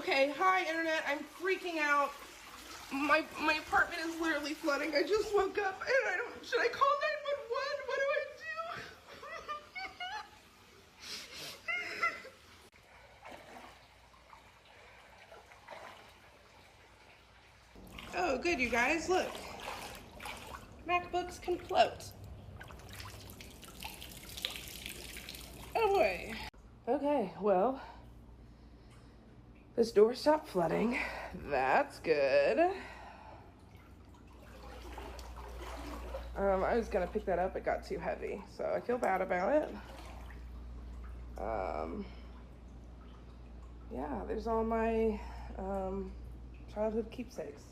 Okay, hi internet. I'm freaking out. My apartment is literally flooding. I just woke up and should I call 911? What do I do? Oh, good, you guys. Look. MacBooks can float. Oh boy. Okay, well, this door stopped flooding. That's good. I was gonna pick that up, it got too heavy, so I feel bad about it. Yeah, there's all my childhood keepsakes.